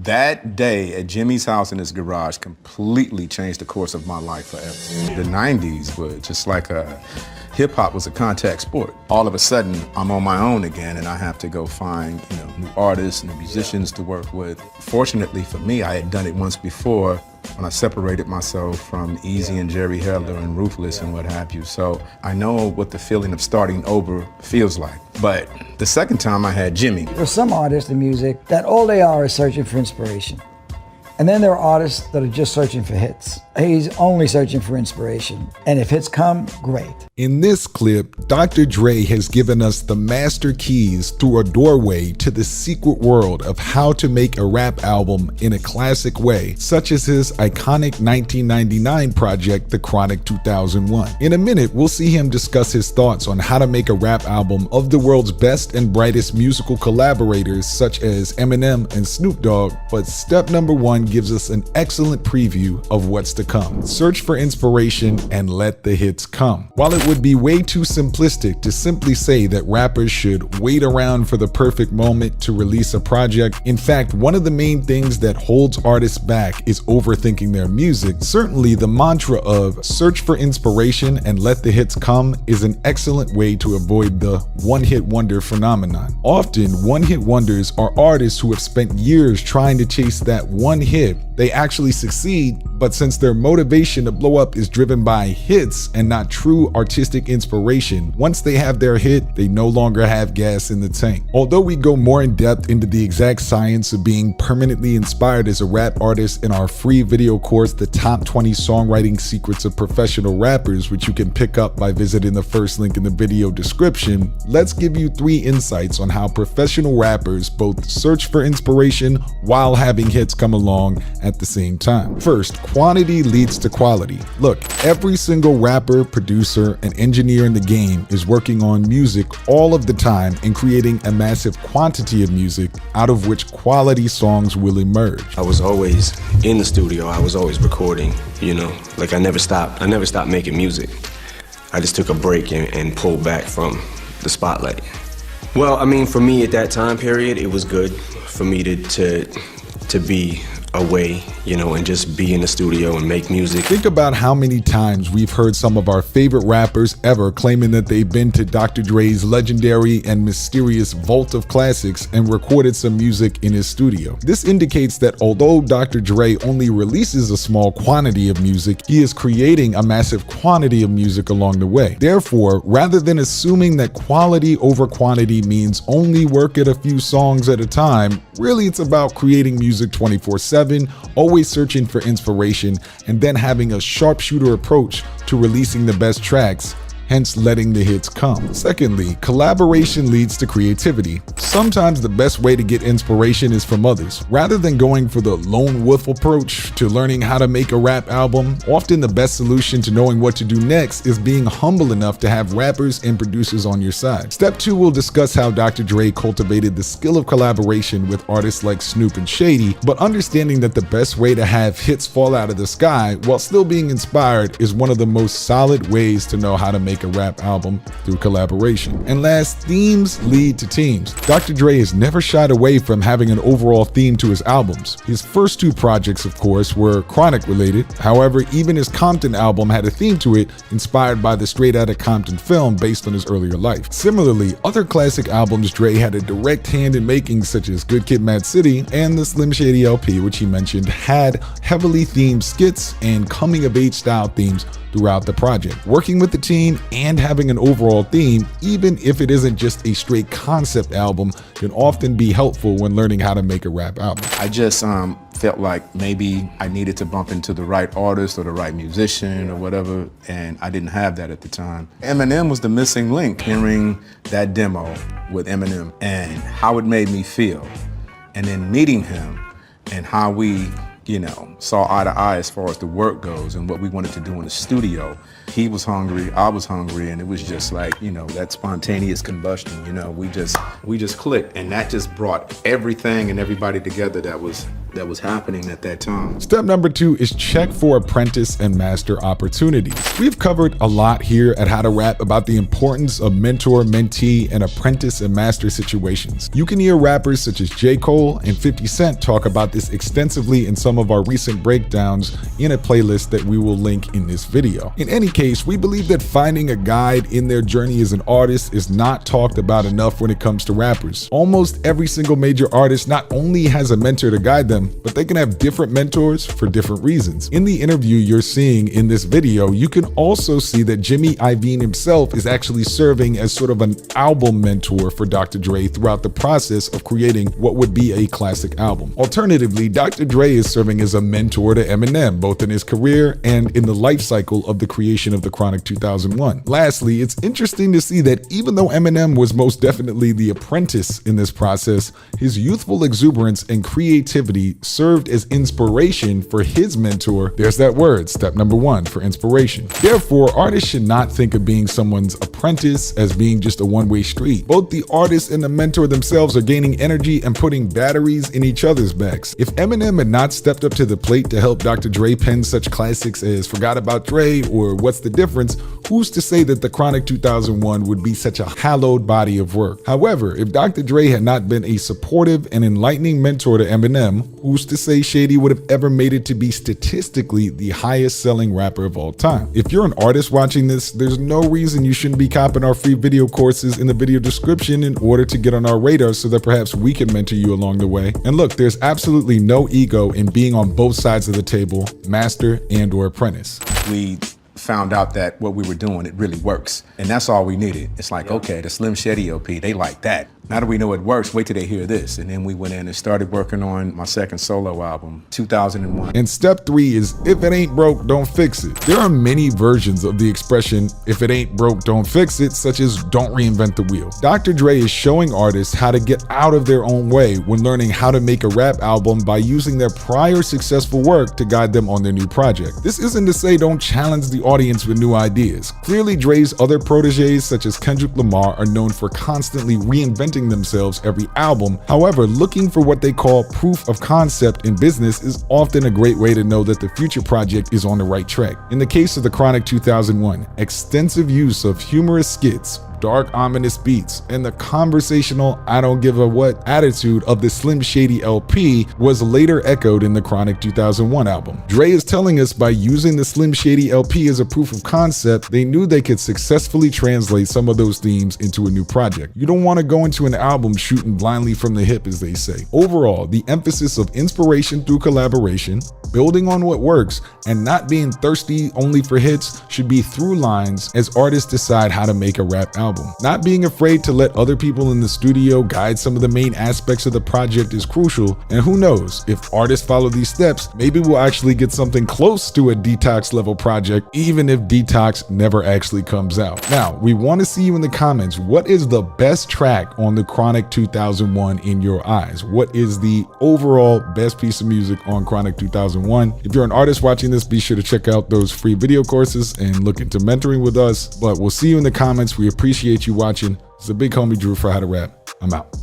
That day at Jimmy's house in his garage completely changed the course of my life forever. The 90s were just like hip hop was a contact sport. All of a sudden, I'm on my own again and I have to go find, new artists, new musicians to work with. Fortunately for me, I had done it once before when I separated myself from Eazy and Jerry Heller and Ruthless and what have you. So I know what the feeling of starting over feels like. But the second time I had Jimmy. There's some artists in music that all they are is searching for inspiration. And then there are artists that are just searching for hits. He's only searching for inspiration. And if hits come, great. In this clip, Dr. Dre has given us the master keys through a doorway to the secret world of how to make a rap album in a classic way, such as his iconic 1999 project, The Chronic 2001. In a minute, we'll see him discuss his thoughts on how to make a rap album of the world's best and brightest musical collaborators such as Eminem and Snoop Dogg, but step number one gives us an excellent preview of what's to come. Search for inspiration and let the hits come. While it would be way too simplistic to simply say that rappers should wait around for the perfect moment to release a project, in fact, one of the main things that holds artists back is overthinking their music. Certainly, the mantra of search for inspiration and let the hits come is an excellent way to avoid the one-hit wonder phenomenon. Often, one-hit wonders are artists who have spent years trying to chase that one hit. They actually succeed, but since their motivation to blow up is driven by hits and not true artistic inspiration, once they have their hit, they no longer have gas in the tank. Although we go more in depth into the exact science of being permanently inspired as a rap artist in our free video course, The Top 20 Songwriting Secrets of Professional Rappers, which you can pick up by visiting the first link in the video description, let's give you 3 insights on how professional rappers both search for inspiration while having hits come along at the same time. First, quantity leads to quality. Look, every single rapper, producer, and engineer in the game is working on music all of the time and creating a massive quantity of music out of which quality songs will emerge. I was always in the studio. I was always recording, like I never stopped making music. I just took a break and pulled back from the spotlight. Well, I mean, for me at that time period, it was good for me to be away, and just be in the studio and make music. Think about how many times we've heard some of our favorite rappers ever claiming that they've been to Dr. Dre's legendary and mysterious vault of classics and recorded some music in his studio. This indicates that although Dr. Dre only releases a small quantity of music, he is creating a massive quantity of music along the way. Therefore, rather than assuming that quality over quantity means only work at a few songs at a time, really it's about creating music 24/7, always searching for inspiration, and then having a sharpshooter approach to releasing the best tracks, hence letting the hits come. Secondly, collaboration leads to creativity. Sometimes the best way to get inspiration is from others. Rather than going for the lone wolf approach to learning how to make a rap album, often the best solution to knowing what to do next is being humble enough to have rappers and producers on your side. Step 2 will discuss how Dr. Dre cultivated the skill of collaboration with artists like Snoop and Shady, but understanding that the best way to have hits fall out of the sky while still being inspired is one of the most solid ways to know how to make a rap album through collaboration. And last, themes lead to teams. Dr. Dre has never shied away from having an overall theme to his albums. His first 2 projects, of course, were Chronic related. However, even his Compton album had a theme to it inspired by the Straight Outta Compton film based on his earlier life. Similarly, other classic albums Dre had a direct hand in making, such as Good Kid, Mad City and the Slim Shady LP, which he mentioned, had heavily themed skits and coming-of-age style themes throughout the project. Working with the team and having an overall theme, even if it isn't just a straight concept album, can often be helpful when learning how to make a rap album. I just felt like maybe I needed to bump into the right artist or the right musician or whatever, and I didn't have that at the time. Eminem was the missing link. Hearing that demo with Eminem and how it made me feel, and then meeting him and how we saw eye to eye as far as the work goes and what we wanted to do in the studio. He was hungry, I was hungry, and it was just like, that spontaneous combustion, we just clicked, and that just brought everything and everybody together that was that was happening at that time. Step number 2 is check for apprentice and master opportunities. We've covered a lot here at How to Rap about the importance of mentor, mentee, and apprentice and master situations. You can hear rappers such as J. Cole and 50 Cent talk about this extensively in some of our recent breakdowns in a playlist that we will link in this video. In any case, we believe that finding a guide in their journey as an artist is not talked about enough when it comes to rappers. Almost every single major artist not only has a mentor to guide them, but they can have different mentors for different reasons. In the interview you're seeing in this video, you can also see that Jimmy Iovine himself is actually serving as sort of an album mentor for Dr. Dre throughout the process of creating what would be a classic album. Alternatively, Dr. Dre is serving as a mentor to Eminem, both in his career and in the life cycle of the creation of the Chronic 2001. Lastly, it's interesting to see that even though Eminem was most definitely the apprentice in this process, his youthful exuberance and creativity served as inspiration for his mentor. There's that word, step number 1, for inspiration. Therefore, artists should not think of being someone's apprentice as being just a one-way street. Both the artist and the mentor themselves are gaining energy and putting batteries in each other's backs. If Eminem had not stepped up to the plate to help Dr. Dre pen such classics as Forgot About Dre or What's the Difference, who's to say that the Chronic 2001 would be such a hallowed body of work? However, if Dr. Dre had not been a supportive and enlightening mentor to Eminem, who's to say Shady would have ever made it to be statistically the highest selling rapper of all time? If you're an artist watching this, there's no reason you shouldn't be copping our free video courses in the video description in order to get on our radar so that perhaps we can mentor you along the way. And look, there's absolutely no ego in being on both sides of the table, master and or apprentice. We found out that what we were doing, it really works. And that's all we needed. It's like, okay, the Slim Shady LP, they like that. Now that we know it works, wait till they hear this. And then we went in and started working on my second solo album, 2001. And step 3 is, if it ain't broke, don't fix it. There are many versions of the expression, if it ain't broke, don't fix it, such as don't reinvent the wheel. Dr. Dre is showing artists how to get out of their own way when learning how to make a rap album by using their prior successful work to guide them on their new project. This isn't to say don't challenge the audience with new ideas. Clearly, Dre's other proteges, such as Kendrick Lamar, are known for constantly reinventing themselves every album. However, looking for what they call proof of concept in business is often a great way to know that the future project is on the right track. In the case of the Chronic 2001, extensive use of humorous skits, dark, ominous beats, and the conversational I don't give a what attitude of the Slim Shady LP was later echoed in the Chronic 2001 album. Dre is telling us by using the Slim Shady LP as a proof of concept, they knew they could successfully translate some of those themes into a new project. You don't want to go into an album shooting blindly from the hip, as they say. Overall, the emphasis of inspiration through collaboration, building on what works, and not being thirsty only for hits should be through lines as artists decide how to make a rap album. Not being afraid to let other people in the studio guide some of the main aspects of the project is crucial, and who knows, if artists follow these steps, maybe we'll actually get something close to a Detox level project, even if Detox never actually comes out. Now, we want to see you in the comments. What is the best track on the Chronic 2001 in your eyes? What is the overall best piece of music on Chronic 2001? If you're an artist watching this, be sure to check out those free video courses and look into mentoring with us. But we'll see you in the comments. We appreciate you watching. It's the big homie Drew for How to Rap. I'm out.